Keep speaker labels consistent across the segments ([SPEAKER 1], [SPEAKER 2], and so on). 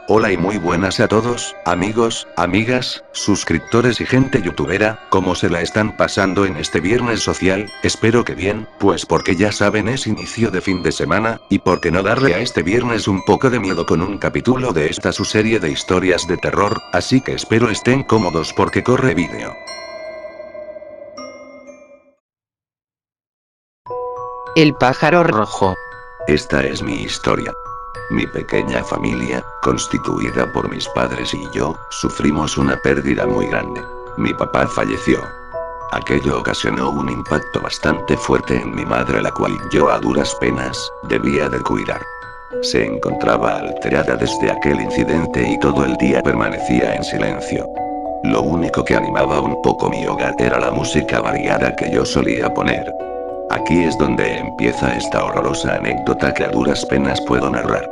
[SPEAKER 1] Hola y muy buenas a todos, amigos, amigas, suscriptores y gente youtubera, ¿cómo se la están pasando en este viernes social? Espero que bien, pues porque ya saben es inicio de fin de semana, y por qué no darle a este viernes un poco de miedo con un capítulo de esta su serie de historias de terror, así que espero estén cómodos porque corre vídeo.
[SPEAKER 2] El pájaro rojo.
[SPEAKER 1] Esta es mi historia. Mi pequeña familia, constituida por mis padres y yo, sufrimos una pérdida muy grande. Mi papá falleció. Aquello ocasionó un impacto bastante fuerte en mi madre, la cual yo a duras penas debía de cuidar. Se encontraba alterada desde aquel incidente y todo el día permanecía en silencio. Lo único que animaba un poco mi hogar era la música variada que yo solía poner. Aquí es donde empieza esta horrorosa anécdota que a duras penas puedo narrar.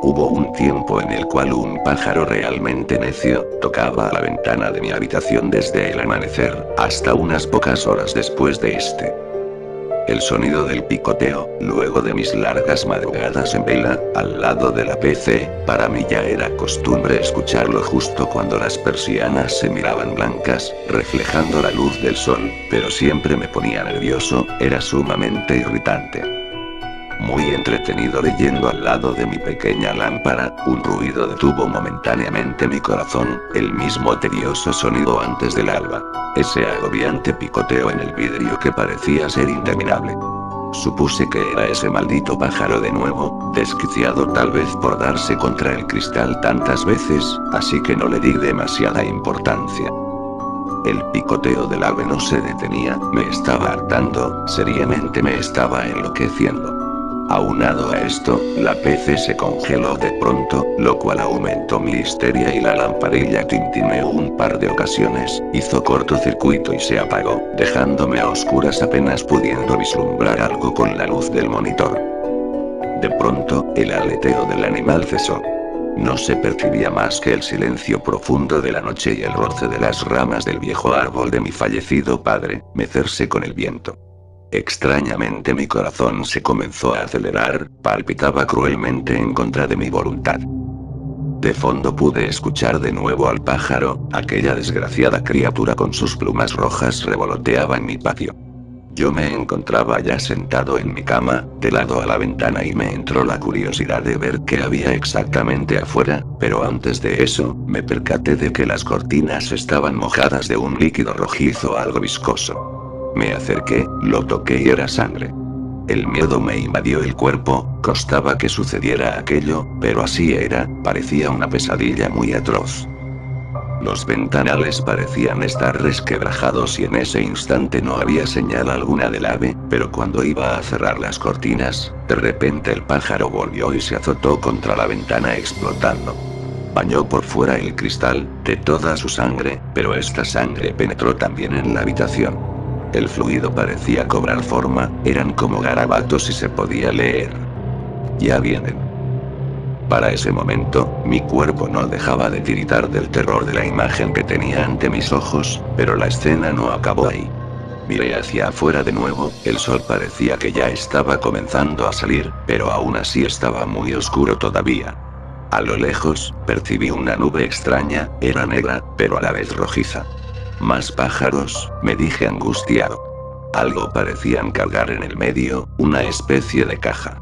[SPEAKER 1] Hubo un tiempo en el cual un pájaro realmente necio tocaba a la ventana de mi habitación desde el amanecer hasta unas pocas horas después de este. El sonido del picoteo, luego de mis largas madrugadas en vela, al lado de la PC, para mí ya era costumbre escucharlo justo cuando las persianas se miraban blancas, reflejando la luz del sol, pero siempre me ponía nervioso, era sumamente irritante. Muy entretenido leyendo al lado de mi pequeña lámpara, un ruido detuvo momentáneamente mi corazón, el mismo tedioso sonido antes del alba. Ese agobiante picoteo en el vidrio que parecía ser interminable. Supuse que era ese maldito pájaro de nuevo, desquiciado tal vez por darse contra el cristal tantas veces, así que no le di demasiada importancia. El picoteo del ave no se detenía, me estaba hartando, seriamente me estaba enloqueciendo. Aunado a esto, la PC se congeló de pronto, lo cual aumentó mi histeria y la lamparilla tintineó un par de ocasiones, hizo cortocircuito y se apagó, dejándome a oscuras apenas pudiendo vislumbrar algo con la luz del monitor. De pronto, el aleteo del animal cesó. No se percibía más que el silencio profundo de la noche y el roce de las ramas del viejo árbol de mi fallecido padre, mecerse con el viento. Extrañamente mi corazón se comenzó a acelerar, palpitaba cruelmente en contra de mi voluntad. De fondo pude escuchar de nuevo al pájaro, aquella desgraciada criatura con sus plumas rojas revoloteaba en mi patio. Yo me encontraba ya sentado en mi cama, de lado a la ventana y me entró la curiosidad de ver qué había exactamente afuera, pero antes de eso, me percaté de que las cortinas estaban mojadas de un líquido rojizo algo viscoso. Me acerqué, lo toqué y era sangre. El miedo me invadió el cuerpo, costaba que sucediera aquello, pero así era, parecía una pesadilla muy atroz. Los ventanales parecían estar resquebrajados y en ese instante no había señal alguna del ave, pero cuando iba a cerrar las cortinas, de repente el pájaro volvió y se azotó contra la ventana explotando. Bañó por fuera el cristal, de toda su sangre, pero esta sangre penetró también en la habitación. El fluido parecía cobrar forma, eran como garabatos y se podía leer. Ya vienen. Para ese momento, mi cuerpo no dejaba de tiritar del terror de la imagen que tenía ante mis ojos, pero la escena no acabó ahí. Miré hacia afuera de nuevo, el sol parecía que ya estaba comenzando a salir, pero aún así estaba muy oscuro todavía. A lo lejos, percibí una nube extraña, era negra, pero a la vez rojiza. Más pájaros, me dije angustiado. Algo parecían cargar en el medio, una especie de caja.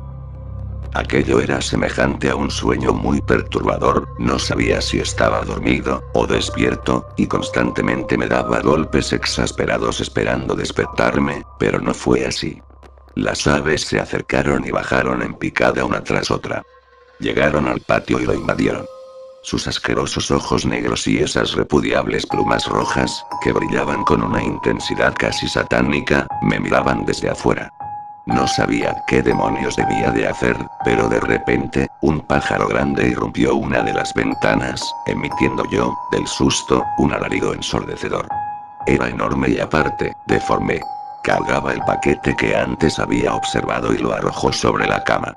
[SPEAKER 1] Aquello era semejante a un sueño muy perturbador, no sabía si estaba dormido o despierto, y constantemente me daba golpes exasperados esperando despertarme, pero no fue así. Las aves se acercaron y bajaron en picada una tras otra. Llegaron al patio y lo invadieron. Sus asquerosos ojos negros y esas repudiables plumas rojas, que brillaban con una intensidad casi satánica, me miraban desde afuera. No sabía qué demonios debía de hacer, pero de repente, un pájaro grande irrumpió una de las ventanas, emitiendo yo, del susto, un alarido ensordecedor. Era enorme y aparte, deforme. Cargaba el paquete que antes había observado y lo arrojó sobre la cama.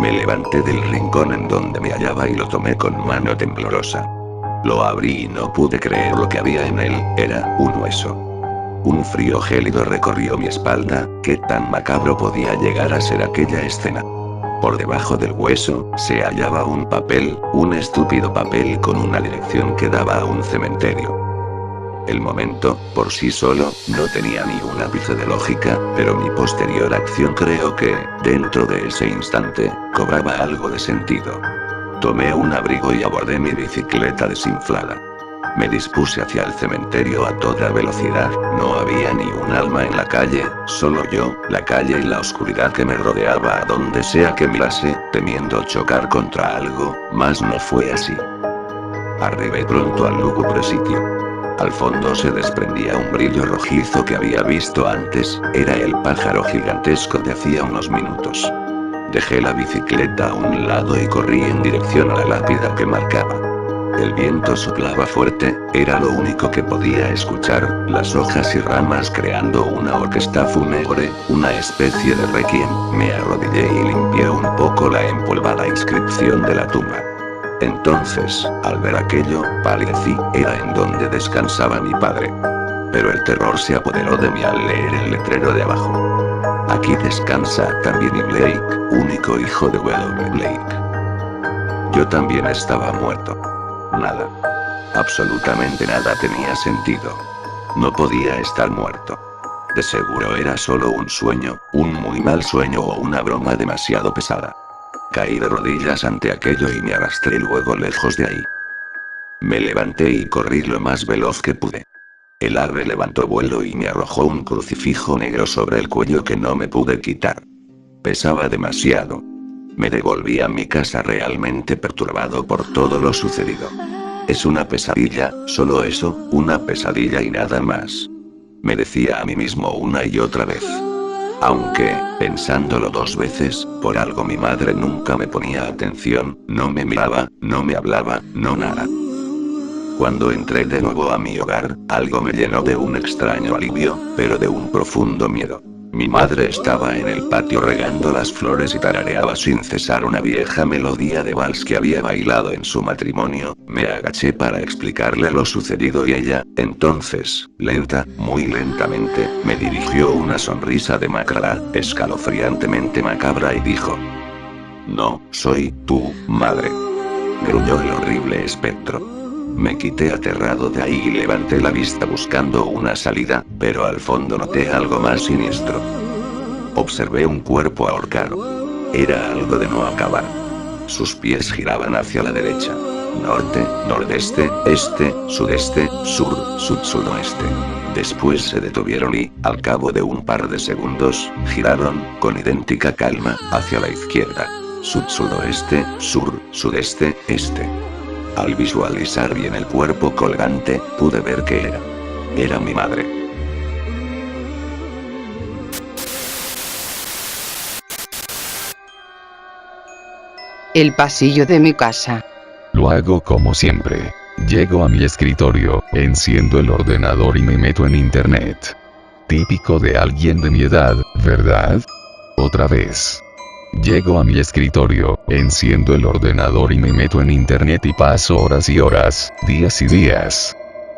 [SPEAKER 1] Me levanté del rincón en donde me hallaba y lo tomé con mano temblorosa. Lo abrí y no pude creer lo que había en él, era un hueso. Un frío gélido recorrió mi espalda, ¿qué tan macabro podía llegar a ser aquella escena? Por debajo del hueso, se hallaba un papel, un estúpido papel con una dirección que daba a un cementerio. El momento, por sí solo, no tenía ni un ápice de lógica, pero mi posterior acción creo que, dentro de ese instante, cobraba algo de sentido. Tomé un abrigo y abordé mi bicicleta desinflada. Me dispuse hacia el cementerio a toda velocidad, no había ni un alma en la calle, solo yo, la calle y la oscuridad que me rodeaba a donde sea que mirase, temiendo chocar contra algo, mas no fue así. Arribé pronto al lúgubre sitio. Al fondo se desprendía un brillo rojizo que había visto antes, era el pájaro gigantesco de hacía unos minutos. Dejé la bicicleta a un lado y corrí en dirección a la lápida que marcaba. El viento soplaba fuerte, era lo único que podía escuchar, las hojas y ramas creando una orquesta fúnebre, una especie de requiem. Me arrodillé y limpié un poco la empolvada inscripción de la tumba. Entonces, al ver aquello, palidecí, era en donde descansaba mi padre. Pero el terror se apoderó de mí al leer el letrero de abajo. Aquí descansa Tammy Blake, único hijo de Willoughby Blake. Yo también estaba muerto. Nada. Absolutamente nada tenía sentido. No podía estar muerto. De seguro era solo un sueño, un muy mal sueño o una broma demasiado pesada. Caí de rodillas ante aquello y me arrastré luego lejos de ahí. Me levanté y corrí lo más veloz que pude. El ave levantó vuelo y me arrojó un crucifijo negro sobre el cuello que no me pude quitar. Pesaba demasiado. Me devolví a mi casa realmente perturbado por todo lo sucedido. Es una pesadilla, solo eso, una pesadilla y nada más. Me decía a mí mismo una y otra vez. Aunque, pensándolo 2 veces, por algo mi madre nunca me ponía atención, no me miraba, no me hablaba, no nada. Cuando entré de nuevo a mi hogar, algo me llenó de un extraño alivio, pero de un profundo miedo. Mi madre estaba en el patio regando las flores y tarareaba sin cesar una vieja melodía de vals que había bailado en su matrimonio. Me agaché para explicarle lo sucedido y ella, entonces, lenta, muy lentamente, me dirigió una sonrisa demacrada, escalofriantemente macabra y dijo: "No, soy tu madre", gruñó el horrible espectro. Me quité aterrado de ahí y levanté la vista buscando una salida, pero al fondo noté algo más siniestro. Observé un cuerpo ahorcado. Era algo de no acabar. Sus pies giraban hacia la derecha. Norte, nordeste, este, sudeste, sur, sud-sudoeste. Después se detuvieron y, al cabo de un par de segundos, giraron, con idéntica calma, hacia la izquierda. Sud-sudoeste, sur, sudeste, este. Al visualizar bien el cuerpo colgante, pude ver que era mi madre.
[SPEAKER 2] El pasillo de mi casa.
[SPEAKER 3] Lo hago como siempre. Llego a mi escritorio, enciendo el ordenador y me meto en internet. Típico de alguien de mi edad, ¿verdad? Otra vez. Llego a mi escritorio, enciendo el ordenador y me meto en internet y paso horas y horas, días y días.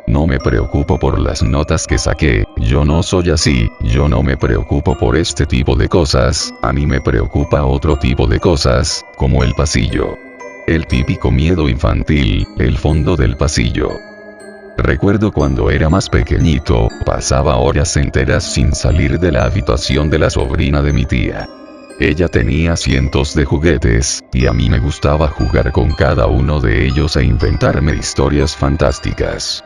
[SPEAKER 3] No me preocupo por las notas que saqué, yo no soy así, yo no me preocupo por este tipo de cosas, a mí me preocupa otro tipo de cosas, como el pasillo. El típico miedo infantil, el fondo del pasillo. Recuerdo cuando era más pequeñito, pasaba horas enteras sin salir de la habitación de la sobrina de mi tía. Ella tenía cientos de juguetes, y a mí me gustaba jugar con cada uno de ellos e inventarme historias fantásticas.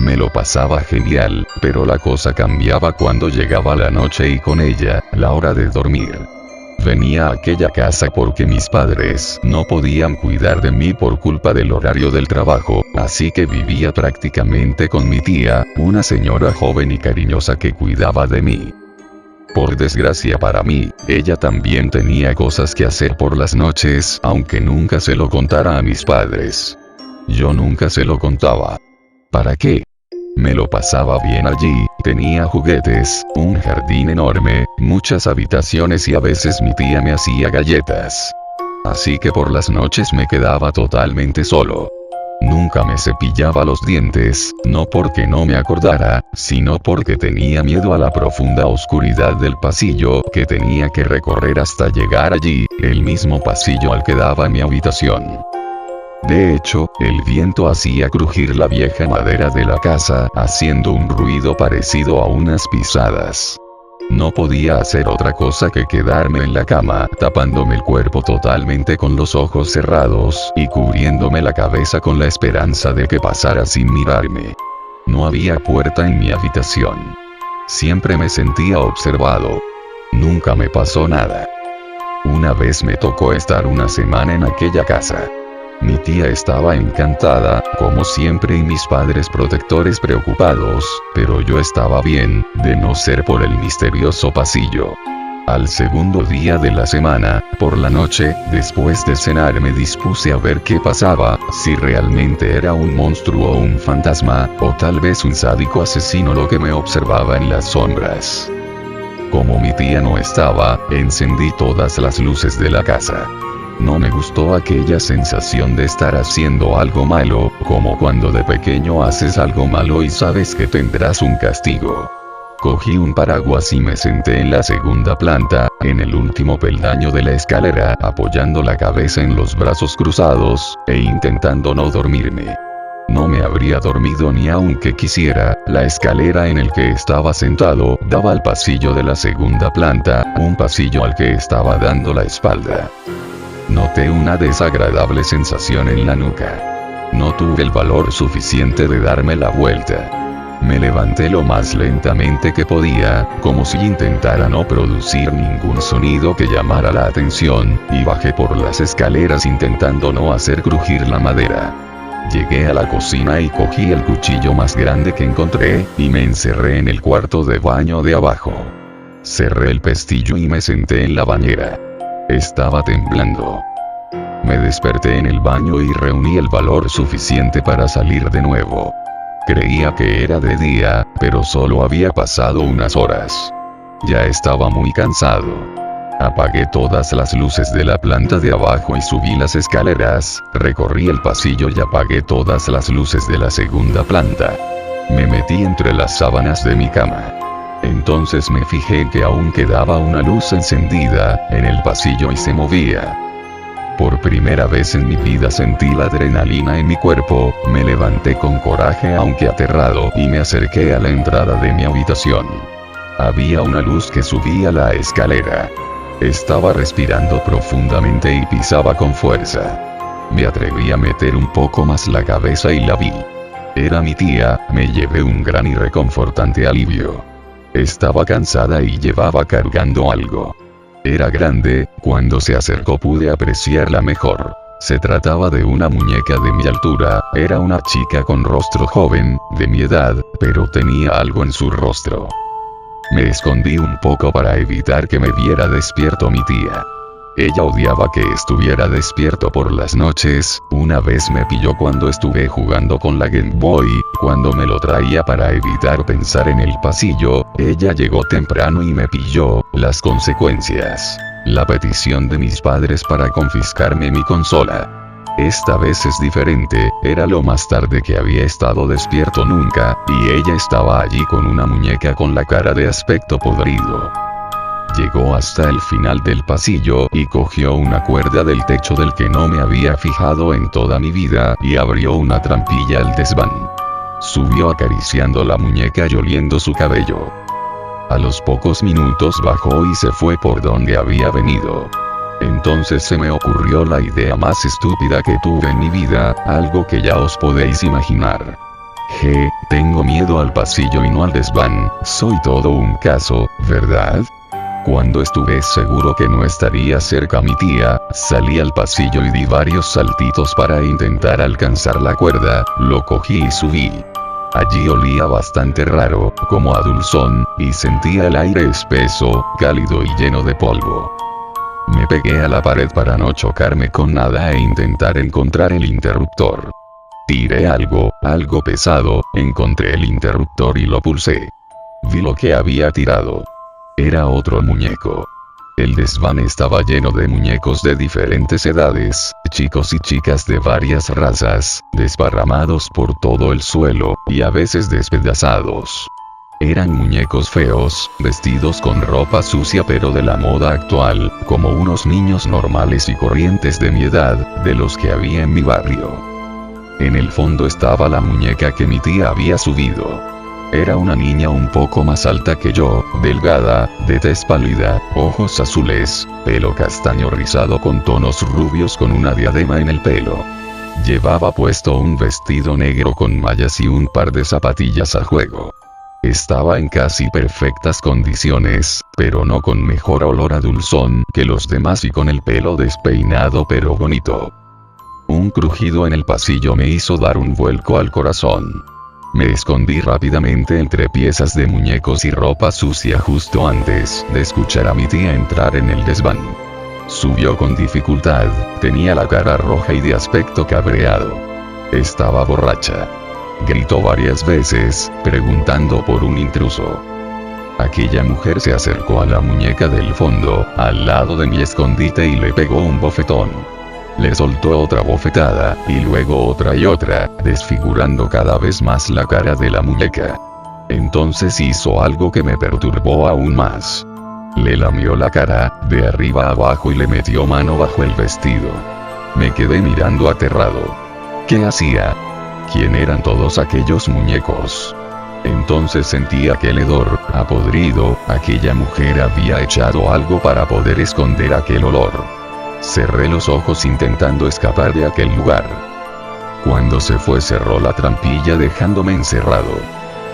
[SPEAKER 3] Me lo pasaba genial, pero la cosa cambiaba cuando llegaba la noche y con ella, la hora de dormir. Venía a aquella casa porque mis padres no podían cuidar de mí por culpa del horario del trabajo, así que vivía prácticamente con mi tía, una señora joven y cariñosa que cuidaba de mí. Por desgracia para mí, ella también tenía cosas que hacer por las noches, aunque nunca se lo contara a mis padres. Yo nunca se lo contaba. ¿Para qué? Me lo pasaba bien allí, tenía juguetes, un jardín enorme, muchas habitaciones y a veces mi tía me hacía galletas. Así que por las noches me quedaba totalmente solo. Nunca me cepillaba los dientes, no porque no me acordara, sino porque tenía miedo a la profunda oscuridad del pasillo que tenía que recorrer hasta llegar allí, el mismo pasillo al que daba mi habitación. De hecho, el viento hacía crujir la vieja madera de la casa, haciendo un ruido parecido a unas pisadas. No podía hacer otra cosa que quedarme en la cama, tapándome el cuerpo totalmente con los ojos cerrados y cubriéndome la cabeza con la esperanza de que pasara sin mirarme. No había puerta en mi habitación. Siempre me sentía observado. Nunca me pasó nada. Una vez me tocó estar una semana en aquella casa. Mi tía estaba encantada, como siempre, y mis padres protectores preocupados, pero yo estaba bien, de no ser por el misterioso pasillo. Al segundo día de la semana, por la noche, después de cenar me dispuse a ver qué pasaba, si realmente era un monstruo o un fantasma, o tal vez un sádico asesino lo que me observaba en las sombras. Como mi tía no estaba, encendí todas las luces de la casa. No me gustó aquella sensación de estar haciendo algo malo, como cuando de pequeño haces algo malo y sabes que tendrás un castigo. Cogí un paraguas y me senté en la segunda planta, en el último peldaño de la escalera, apoyando la cabeza en los brazos cruzados, e intentando no dormirme. No me habría dormido ni aunque quisiera. La escalera en el que estaba sentado daba al pasillo de la segunda planta, un pasillo al que estaba dando la espalda. Noté una desagradable sensación en la nuca. No tuve el valor suficiente de darme la vuelta. Me levanté lo más lentamente que podía, como si intentara no producir ningún sonido que llamara la atención, y bajé por las escaleras intentando no hacer crujir la madera. Llegué a la cocina y cogí el cuchillo más grande que encontré, y me encerré en el cuarto de baño de abajo. Cerré el pestillo y me senté en la bañera. Estaba temblando. Me desperté en el baño y reuní el valor suficiente para salir de nuevo. Creía que era de día, pero solo había pasado unas horas. Ya estaba muy cansado. Apagué todas las luces de la planta de abajo y subí las escaleras, recorrí el pasillo y apagué todas las luces de la segunda planta. Me metí entre las sábanas de mi cama. Entonces me fijé que aún quedaba una luz encendida en el pasillo y se movía. Por primera vez en mi vida sentí la adrenalina en mi cuerpo, me levanté con coraje aunque aterrado y me acerqué a la entrada de mi habitación. Había una luz que subía la escalera. Estaba respirando profundamente y pisaba con fuerza. Me atreví a meter un poco más la cabeza y la vi. Era mi tía. Me llevé un gran y reconfortante alivio. Estaba cansada y llevaba cargando algo. Era grande. Cuando se acercó pude apreciarla mejor. Se trataba de una muñeca de mi altura. Era una chica con rostro joven, de mi edad, pero tenía algo en su rostro. Me escondí un poco para evitar que me viera despierto mi tía. Ella odiaba que estuviera despierto por las noches. Una vez me pilló cuando estuve jugando con la Game Boy, cuando me lo traía para evitar pensar en el pasillo. Ella llegó temprano y me pilló. Las consecuencias. La petición de mis padres para confiscarme mi consola. Esta vez es diferente, era lo más tarde que había estado despierto nunca, y ella estaba allí con una muñeca con la cara de aspecto podrido. Llegó hasta el final del pasillo y cogió una cuerda del techo del que no me había fijado en toda mi vida y abrió una trampilla al desván. Subió acariciando la muñeca y oliendo su cabello. A los pocos minutos bajó y se fue por donde había venido. Entonces se me ocurrió la idea más estúpida que tuve en mi vida, algo que ya os podéis imaginar. Tengo miedo al pasillo y no al desván, soy todo un caso, ¿verdad? Cuando estuve seguro que no estaría cerca mi tía, salí al pasillo y di varios saltitos para intentar alcanzar la cuerda, lo cogí y subí. Allí olía bastante raro, como a dulzón, y sentía el aire espeso, cálido y lleno de polvo. Me pegué a la pared para no chocarme con nada e intentar encontrar el interruptor. Tiré algo pesado, encontré el interruptor y lo pulsé. Vi lo que había tirado. Era otro muñeco. El desván estaba lleno de muñecos de diferentes edades, chicos y chicas de varias razas, desparramados por todo el suelo, y a veces despedazados. Eran muñecos feos, vestidos con ropa sucia pero de la moda actual, como unos niños normales y corrientes de mi edad, de los que había en mi barrio. En el fondo estaba la muñeca que mi tía había subido. Era una niña un poco más alta que yo, delgada, de tez pálida, ojos azules, pelo castaño rizado con tonos rubios con una diadema en el pelo. Llevaba puesto un vestido negro con mallas y un par de zapatillas a juego. Estaba en casi perfectas condiciones, pero no con mejor olor a dulzón que los demás y con el pelo despeinado pero bonito. Un crujido en el pasillo me hizo dar un vuelco al corazón. Me escondí rápidamente entre piezas de muñecos y ropa sucia justo antes de escuchar a mi tía entrar en el desván. Subió con dificultad, tenía la cara roja y de aspecto cabreado. Estaba borracha. Gritó varias veces, preguntando por un intruso. Aquella mujer se acercó a la muñeca del fondo, al lado de mi escondite y le pegó un bofetón. Le soltó otra bofetada, y luego otra y otra, desfigurando cada vez más la cara de la muñeca. Entonces hizo algo que me perturbó aún más. Le lamió la cara, de arriba a abajo y le metió mano bajo el vestido. Me quedé mirando aterrado. ¿Qué hacía? ¿Quién eran todos aquellos muñecos? Entonces sentí aquel hedor, podrido, aquella mujer había echado algo para poder esconder aquel olor. Cerré los ojos intentando escapar de aquel lugar. Cuando se fue cerró la trampilla dejándome encerrado.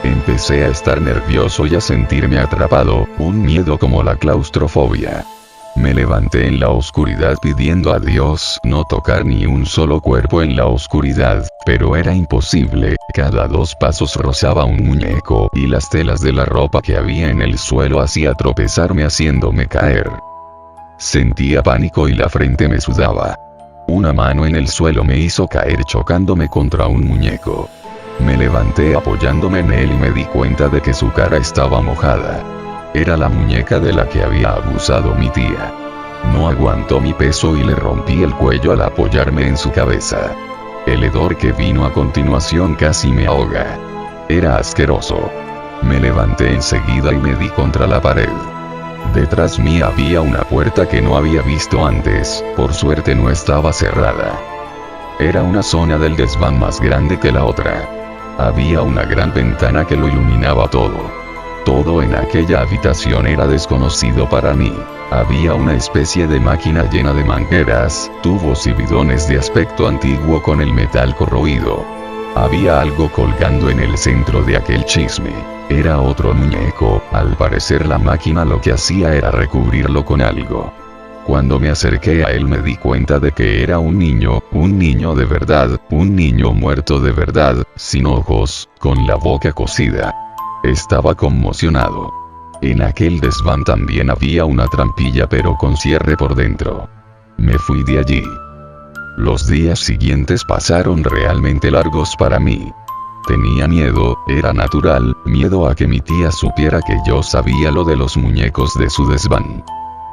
[SPEAKER 3] Empecé a estar nervioso y a sentirme atrapado, un miedo como la claustrofobia. Me levanté en la oscuridad pidiendo a Dios no tocar ni un solo cuerpo en la oscuridad, pero era imposible, cada 2 pasos rozaba un muñeco y las telas de la ropa que había en el suelo hacía tropezarme haciéndome caer. Sentía pánico y la frente me sudaba. Una mano en el suelo me hizo caer chocándome contra un muñeco. Me levanté apoyándome en él y me di cuenta de que su cara estaba mojada. Era la muñeca de la que había abusado mi tía. No aguantó mi peso y le rompí el cuello al apoyarme en su cabeza. El hedor que vino a continuación casi me ahoga. Era asqueroso. Me levanté enseguida y me di contra la pared. Detrás mí había una puerta que no había visto antes, por suerte no estaba cerrada. Era una zona del desván más grande que la otra. Había una gran ventana que lo iluminaba todo. Todo en aquella habitación era desconocido para mí. Había una especie de máquina llena de mangueras, tubos y bidones de aspecto antiguo con el metal corroído. Había algo colgando en el centro de aquel chisme. Era otro muñeco, al parecer la máquina lo que hacía era recubrirlo con algo. Cuando me acerqué a él me di cuenta de que era un niño de verdad, un niño muerto de verdad, sin ojos, con la boca cocida. Estaba conmocionado. En aquel desván también había una trampilla pero con cierre por dentro. Me fui de allí. Los días siguientes pasaron realmente largos para mí. Tenía miedo, era natural, miedo a que mi tía supiera que yo sabía lo de los muñecos de su desván.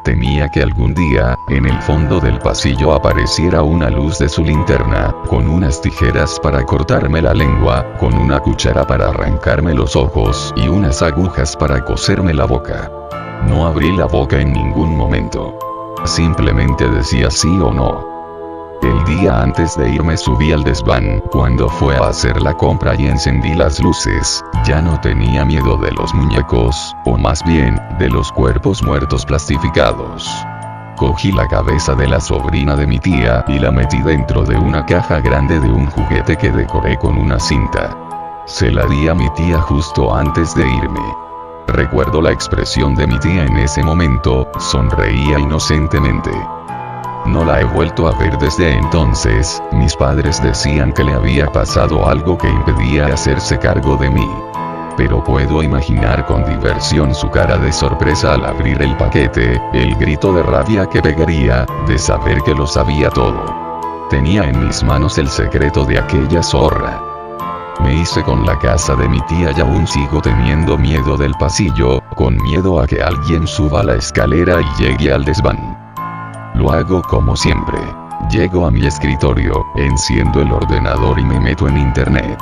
[SPEAKER 3] Temía que algún día, en el fondo del pasillo apareciera una luz de su linterna, con unas tijeras para cortarme la lengua, con una cuchara para arrancarme los ojos y unas agujas para coserme la boca. No abrí la boca en ningún momento. Simplemente decía sí o no. El día antes de irme subí al desván, cuando fue a hacer la compra y encendí las luces, ya no tenía miedo de los muñecos, o más bien, de los cuerpos muertos plastificados. Cogí la cabeza de la sobrina de mi tía y la metí dentro de una caja grande de un juguete que decoré con una cinta. Se la di a mi tía justo antes de irme. Recuerdo la expresión de mi tía en ese momento, sonreía inocentemente. No la he vuelto a ver desde entonces, mis padres decían que le había pasado algo que impedía hacerse cargo de mí. Pero puedo imaginar con diversión su cara de sorpresa al abrir el paquete, el grito de rabia que pegaría, de saber que lo sabía todo. Tenía en mis manos el secreto de aquella zorra. Me hice con la casa de mi tía y aún sigo teniendo miedo del pasillo, con miedo a que alguien suba la escalera y llegue al desván. Lo hago como siempre. Llego a mi escritorio, enciendo el ordenador y me meto en internet.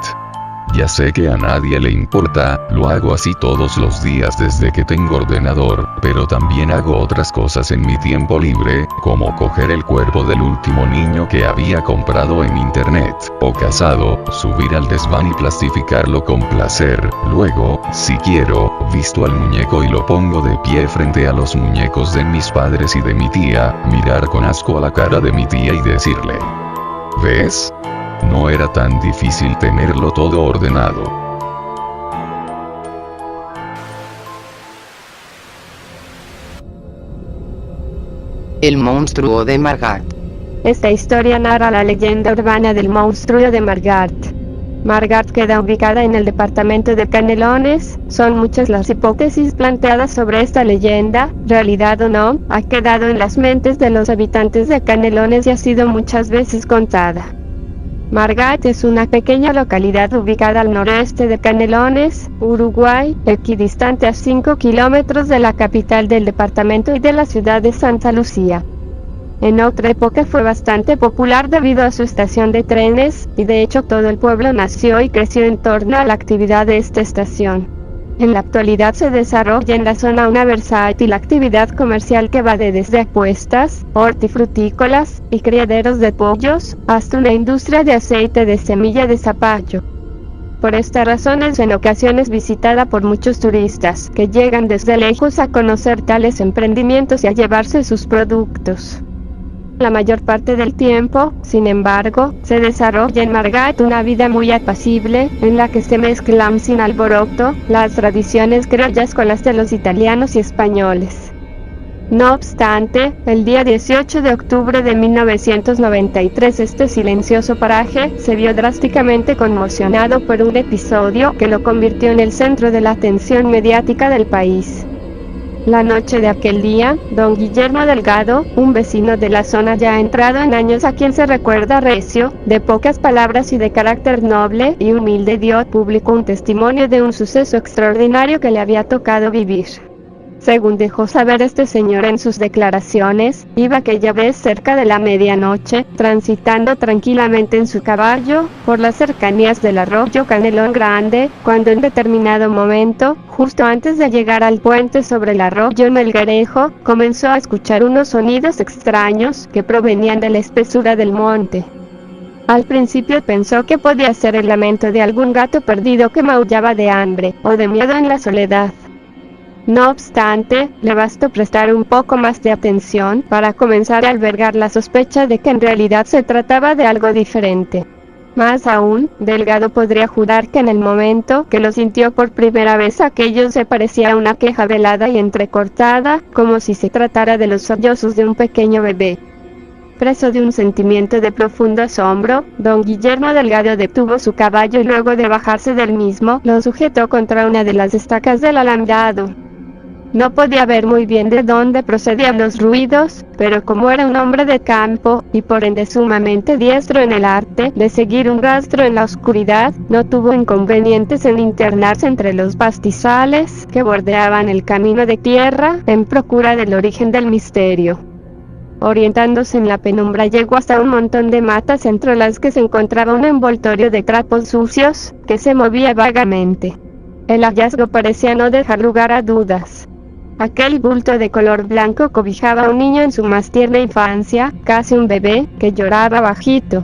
[SPEAKER 3] Ya sé que a nadie le importa, lo hago así todos los días desde que tengo ordenador, pero también hago otras cosas en mi tiempo libre, como coger el cuerpo del último niño que había comprado en internet, o casado, subir al desván y plastificarlo con placer, luego, si quiero, visto al muñeco y lo pongo de pie frente a los muñecos de mis padres y de mi tía, mirar con asco a la cara de mi tía y decirle: ¿ves? No era tan difícil tenerlo todo ordenado.
[SPEAKER 2] El monstruo de Margat.
[SPEAKER 4] Esta historia narra la leyenda urbana del monstruo de Margat. Margat queda ubicada en el departamento de Canelones. Son muchas las hipótesis planteadas sobre esta leyenda, realidad o no, ha quedado en las mentes de los habitantes de Canelones y ha sido muchas veces contada. Margat es una pequeña localidad ubicada al noroeste de Canelones, Uruguay, equidistante a 5 kilómetros de la capital del departamento y de la ciudad de Santa Lucía. En otra época fue bastante popular debido a su estación de trenes, y de hecho todo el pueblo nació y creció en torno a la actividad de esta estación. En la actualidad se desarrolla en la zona una versátil actividad comercial que va desde apuestas, hortifrutícolas y criaderos de pollos, hasta una industria de aceite de semilla de zapallo. Por esta razón es en ocasiones visitada por muchos turistas, que llegan desde lejos a conocer tales emprendimientos y a llevarse sus productos. La mayor parte del tiempo, sin embargo, se desarrolla en Margat una vida muy apacible, en la que se mezclan sin alboroto las tradiciones criollas con las de los italianos y españoles. No obstante, el día 18 de octubre de 1993 este silencioso paraje se vio drásticamente conmocionado por un episodio que lo convirtió en el centro de la atención mediática del país. La noche de aquel día, don Guillermo Delgado, un vecino de la zona ya entrado en años a quien se recuerda recio, de pocas palabras y de carácter noble y humilde, dio público un testimonio de un suceso extraordinario que le había tocado vivir. Según dejó saber este señor en sus declaraciones, iba aquella vez cerca de la medianoche, transitando tranquilamente en su caballo, por las cercanías del arroyo Canelón Grande, cuando en determinado momento, justo antes de llegar al puente sobre el arroyo Melgarejo, comenzó a escuchar unos sonidos extraños que provenían de la espesura del monte. Al principio pensó que podía ser el lamento de algún gato perdido que maullaba de hambre, o de miedo en la soledad. No obstante, le bastó prestar un poco más de atención para comenzar a albergar la sospecha de que en realidad se trataba de algo diferente. Más aún, Delgado podría jurar que en el momento que lo sintió por primera vez aquello se parecía a una queja velada y entrecortada, como si se tratara de los sollozos de un pequeño bebé. Preso de un sentimiento de profundo asombro, don Guillermo Delgado detuvo su caballo y luego de bajarse del mismo, lo sujetó contra una de las estacas del alambrado. No podía ver muy bien de dónde procedían los ruidos, pero como era un hombre de campo, y por ende sumamente diestro en el arte de seguir un rastro en la oscuridad, no tuvo inconvenientes en internarse entre los pastizales que bordeaban el camino de tierra, en procura del origen del misterio. Orientándose en la penumbra llegó hasta un montón de matas entre las que se encontraba un envoltorio de trapos sucios, que se movía vagamente. El hallazgo parecía no dejar lugar a dudas. Aquel bulto de color blanco cobijaba a un niño en su más tierna infancia, casi un bebé, que lloraba bajito.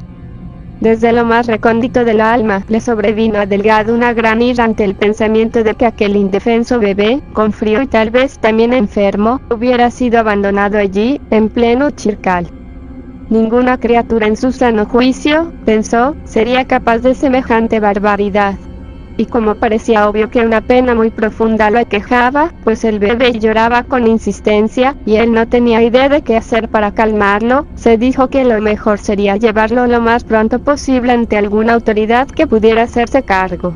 [SPEAKER 4] Desde lo más recóndito del alma, le sobrevino a Delgado una gran ira ante el pensamiento de que aquel indefenso bebé, con frío y tal vez también enfermo, hubiera sido abandonado allí, en pleno Chircal. Ninguna criatura en su sano juicio, pensó, sería capaz de semejante barbaridad. Y como parecía obvio que una pena muy profunda lo aquejaba, pues el bebé lloraba con insistencia, y él no tenía idea de qué hacer para calmarlo, se dijo que lo mejor sería llevarlo lo más pronto posible ante alguna autoridad que pudiera hacerse cargo.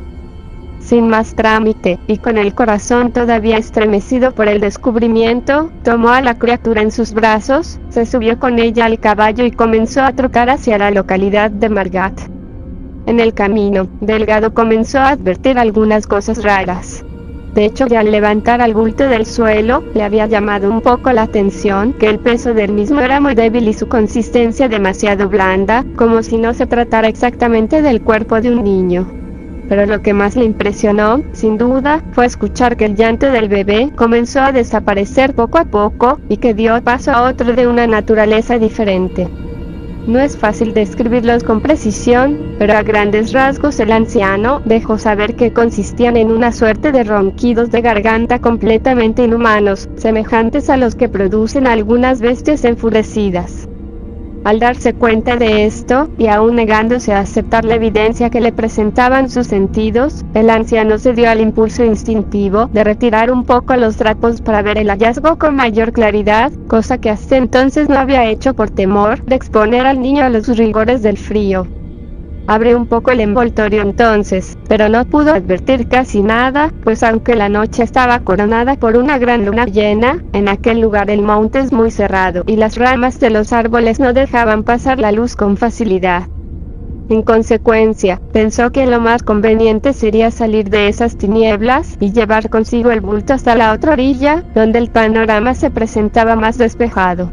[SPEAKER 4] Sin más trámite, y con el corazón todavía estremecido por el descubrimiento, tomó a la criatura en sus brazos, se subió con ella al caballo y comenzó a trotar hacia la localidad de Margat. En el camino, Delgado comenzó a advertir algunas cosas raras. De hecho, ya al levantar al bulto del suelo, le había llamado un poco la atención que el peso del mismo era muy débil y su consistencia demasiado blanda, como si no se tratara exactamente del cuerpo de un niño. Pero lo que más le impresionó, sin duda, fue escuchar que el llanto del bebé comenzó a desaparecer poco a poco, y que dio paso a otro de una naturaleza diferente. No es fácil describirlos con precisión, pero a grandes rasgos el anciano dejó saber que consistían en una suerte de ronquidos de garganta completamente inhumanos, semejantes a los que producen algunas bestias enfurecidas. Al darse cuenta de esto, y aún negándose a aceptar la evidencia que le presentaban sus sentidos, el anciano se dio al impulso instintivo de retirar un poco los trapos para ver el hallazgo con mayor claridad, cosa que hasta entonces no había hecho por temor de exponer al niño a los rigores del frío. Abrió un poco el envoltorio entonces, pero no pudo advertir casi nada, pues aunque la noche estaba coronada por una gran luna llena, en aquel lugar el monte es muy cerrado y las ramas de los árboles no dejaban pasar la luz con facilidad. En consecuencia, pensó que lo más conveniente sería salir de esas tinieblas y llevar consigo el bulto hasta la otra orilla, donde el panorama se presentaba más despejado.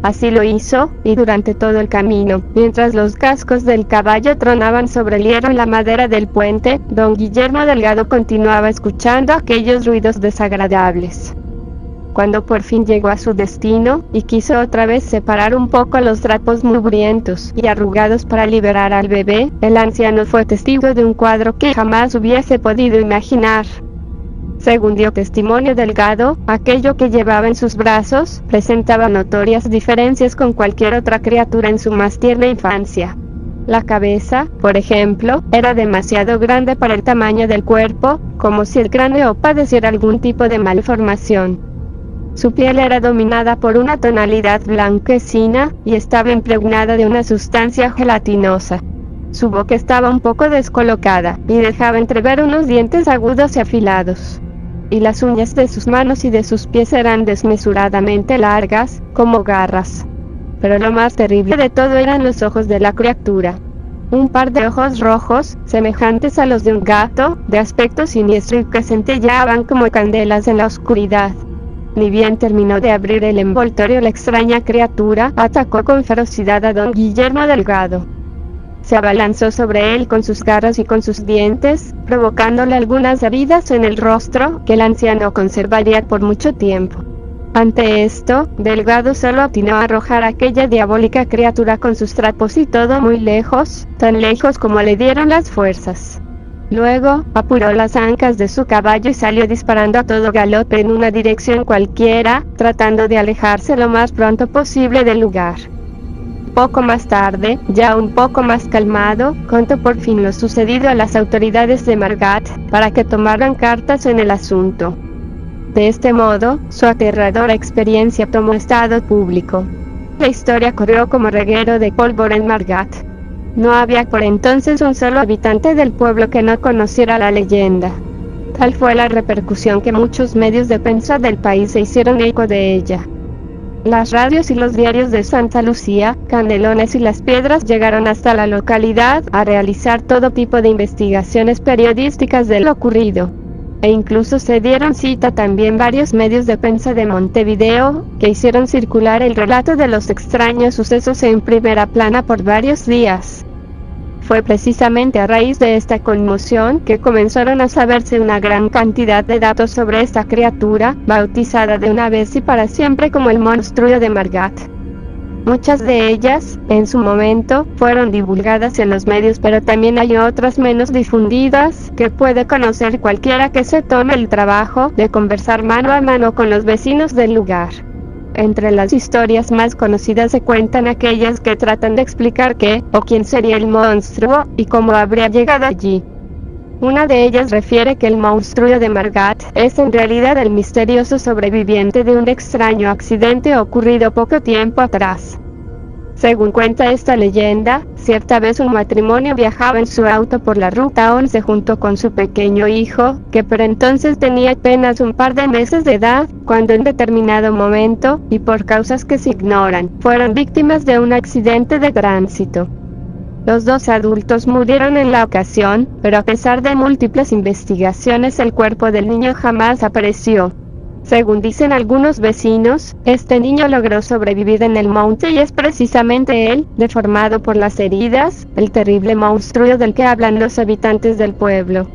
[SPEAKER 4] Así lo hizo, y durante todo el camino, mientras los cascos del caballo tronaban sobre el hierro y la madera del puente, don Guillermo Delgado continuaba escuchando aquellos ruidos desagradables. Cuando por fin llegó a su destino, y quiso otra vez separar un poco los trapos mugrientos y arrugados para liberar al bebé, el anciano fue testigo de un cuadro que jamás hubiese podido imaginar. Según dio testimonio Delgado, aquello que llevaba en sus brazos presentaba notorias diferencias con cualquier otra criatura en su más tierna infancia. La cabeza, por ejemplo, era demasiado grande para el tamaño del cuerpo, como si el cráneo padeciera algún tipo de malformación. Su piel era dominada por una tonalidad blanquecina, y estaba impregnada de una sustancia gelatinosa. Su boca estaba un poco descolocada, y dejaba entrever unos dientes agudos y afilados. Y las uñas de sus manos y de sus pies eran desmesuradamente largas, como garras. Pero lo más terrible de todo eran los ojos de la criatura. Un par de ojos rojos, semejantes a los de un gato, de aspecto siniestro y que centelleaban como candelas en la oscuridad. Ni bien terminó de abrir el envoltorio, la extraña criatura atacó con ferocidad a don Guillermo Delgado. Se abalanzó sobre él con sus garras y con sus dientes, provocándole algunas heridas en el rostro que el anciano conservaría por mucho tiempo. Ante esto, Delgado solo atinó a arrojar a aquella diabólica criatura con sus trapos y todo muy lejos, tan lejos como le dieron las fuerzas. Luego, apuró las ancas de su caballo y salió disparando a todo galope en una dirección cualquiera, tratando de alejarse lo más pronto posible del lugar. Poco más tarde, ya un poco más calmado, contó por fin lo sucedido a las autoridades de Margat, para que tomaran cartas en el asunto. De este modo, su aterradora experiencia tomó estado público. La historia corrió como reguero de pólvora en Margat. No había por entonces un solo habitante del pueblo que no conociera la leyenda. Tal fue la repercusión que muchos medios de prensa del país se hicieron eco de ella. Las radios y los diarios de Santa Lucía, Canelones y Las Piedras llegaron hasta la localidad a realizar todo tipo de investigaciones periodísticas de lo ocurrido. E incluso se dieron cita también varios medios de prensa de Montevideo, que hicieron circular el relato de los extraños sucesos en primera plana por varios días. Fue precisamente a raíz de esta conmoción que comenzaron a saberse una gran cantidad de datos sobre esta criatura, bautizada de una vez y para siempre como el monstruo de Margat. Muchas de ellas, en su momento, fueron divulgadas en los medios, pero también hay otras menos difundidas, que puede conocer cualquiera que se tome el trabajo de conversar mano a mano con los vecinos del lugar. Entre las historias más conocidas se cuentan aquellas que tratan de explicar qué o quién sería el monstruo y cómo habría llegado allí. Una de ellas refiere que el monstruo de Margat es en realidad el misterioso sobreviviente de un extraño accidente ocurrido poco tiempo atrás. Según cuenta esta leyenda, cierta vez un matrimonio viajaba en su auto por la ruta 11 junto con su pequeño hijo, que por entonces tenía apenas un par de meses de edad, cuando en determinado momento, y por causas que se ignoran, fueron víctimas de un accidente de tránsito. Los dos adultos murieron en la ocasión, pero a pesar de múltiples investigaciones el cuerpo del niño jamás apareció. Según dicen algunos vecinos, este niño logró sobrevivir en el monte y es precisamente él, deformado por las heridas, el terrible monstruo del que hablan los habitantes del pueblo.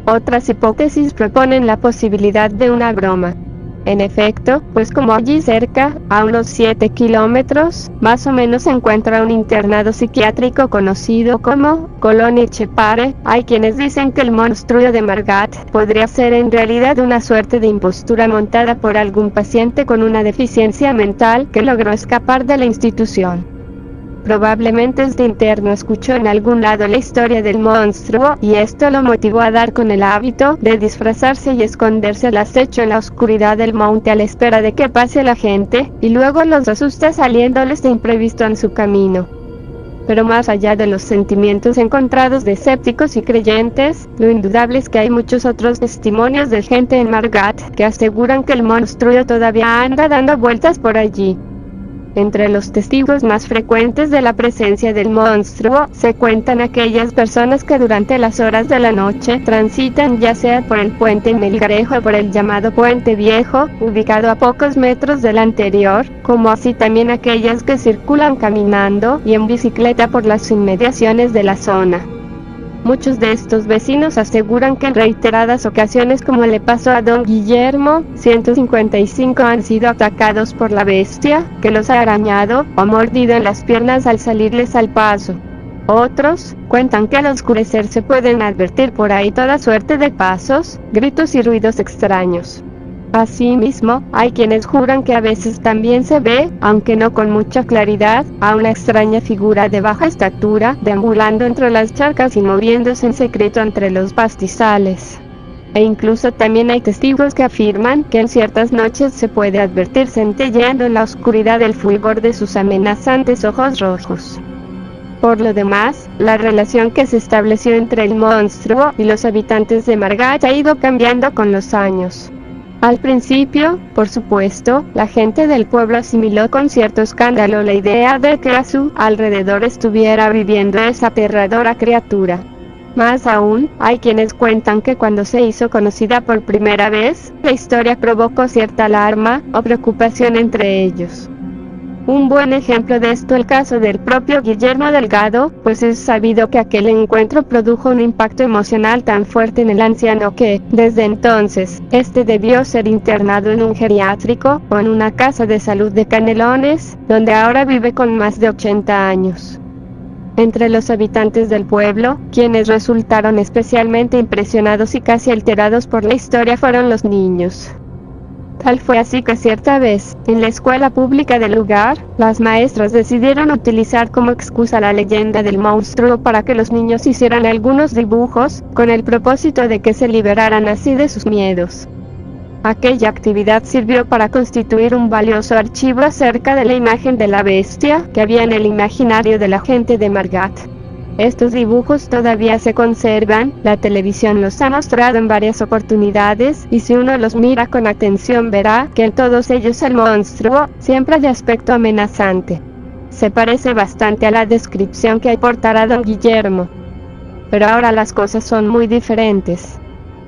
[SPEAKER 4] Otras hipótesis proponen la posibilidad de una broma. En efecto, pues como allí cerca, a unos 7 kilómetros, más o menos se encuentra un internado psiquiátrico conocido como Colonia Etxepare, hay quienes dicen que el monstruo de Margat podría ser en realidad una suerte de impostura montada por algún paciente con una deficiencia mental que logró escapar de la institución. Probablemente este interno escuchó en algún lado la historia del monstruo, y esto lo motivó a dar con el hábito de disfrazarse y esconderse al acecho en la oscuridad del monte a la espera de que pase la gente, y luego los asusta saliéndoles de imprevisto en su camino. Pero más allá de los sentimientos encontrados de escépticos y creyentes, lo indudable es que hay muchos otros testimonios de gente en Margat que aseguran que el monstruo todavía anda dando vueltas por allí. Entre los testigos más frecuentes de la presencia del monstruo, se cuentan aquellas personas que durante las horas de la noche transitan ya sea por el puente Melgarejo o por el llamado Puente Viejo, ubicado a pocos metros del anterior, como así también aquellas que circulan caminando y en bicicleta por las inmediaciones de la zona. Muchos de estos vecinos aseguran que en reiteradas ocasiones, como le pasó a don Guillermo, 155 han sido atacados por la bestia, que los ha arañado o mordido en las piernas al salirles al paso. Otros cuentan que al oscurecer se pueden advertir por ahí toda suerte de pasos, gritos y ruidos extraños. Asimismo, hay quienes juran que a veces también se ve, aunque no con mucha claridad, a una extraña figura de baja estatura, deambulando entre las charcas y moviéndose en secreto entre los pastizales. E incluso también hay testigos que afirman que en ciertas noches se puede advertir centelleando en la oscuridad el fulgor de sus amenazantes ojos rojos. Por lo demás, la relación que se estableció entre el monstruo y los habitantes de Margat ha ido cambiando con los años. Al principio, por supuesto, la gente del pueblo asimiló con cierto escándalo la idea de que a su alrededor estuviera viviendo esa aterradora criatura. Más aún, hay quienes cuentan que cuando se hizo conocida por primera vez, la historia provocó cierta alarma o preocupación entre ellos. Un buen ejemplo de esto el caso del propio Guillermo Delgado, pues es sabido que aquel encuentro produjo un impacto emocional tan fuerte en el anciano que, desde entonces, este debió ser internado en un geriátrico o en una casa de salud de Canelones, donde ahora vive con más de 80 años. Entre los habitantes del pueblo, quienes resultaron especialmente impresionados y casi alterados por la historia fueron los niños. Tal fue así que cierta vez, en la escuela pública del lugar, las maestras decidieron utilizar como excusa la leyenda del monstruo para que los niños hicieran algunos dibujos, con el propósito de que se liberaran así de sus miedos. Aquella actividad sirvió para constituir un valioso archivo acerca de la imagen de la bestia que había en el imaginario de la gente de Margat. Estos dibujos todavía se conservan, la televisión los ha mostrado en varias oportunidades, y si uno los mira con atención verá que en todos ellos el monstruo, siempre de aspecto amenazante, se parece bastante a la descripción que aportará don Guillermo. Pero ahora las cosas son muy diferentes.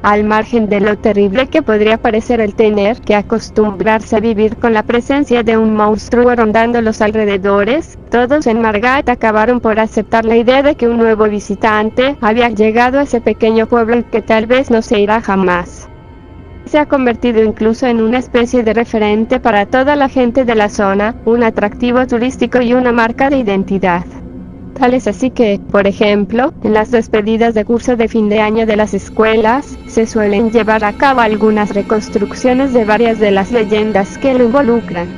[SPEAKER 4] Al margen de lo terrible que podría parecer el tener que acostumbrarse a vivir con la presencia de un monstruo rondando los alrededores, todos en Margat acabaron por aceptar la idea de que un nuevo visitante había llegado a ese pequeño pueblo y que tal vez no se irá jamás. Se ha convertido incluso en una especie de referente para toda la gente de la zona, un atractivo turístico y una marca de identidad. Tal es así que, por ejemplo, en las despedidas de curso de fin de año de las escuelas, se suelen llevar a cabo algunas reconstrucciones de varias de las leyendas que lo involucran.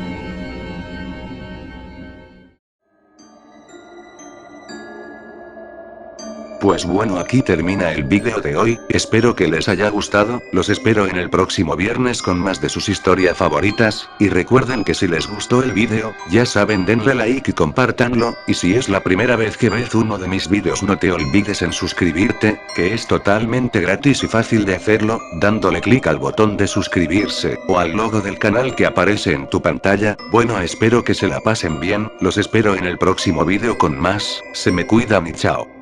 [SPEAKER 1] Pues bueno, aquí termina el vídeo de hoy, espero que les haya gustado, los espero en el próximo viernes con más de sus historias favoritas, y recuerden que si les gustó el vídeo, ya saben, denle like y compártanlo, y si es la primera vez que ves uno de mis vídeos no te olvides en suscribirte, que es totalmente gratis y fácil de hacerlo, dándole clic al botón de suscribirse, o al logo del canal que aparece en tu pantalla. Bueno, espero que se la pasen bien, los espero en el próximo vídeo con más, se me cuidan y chao.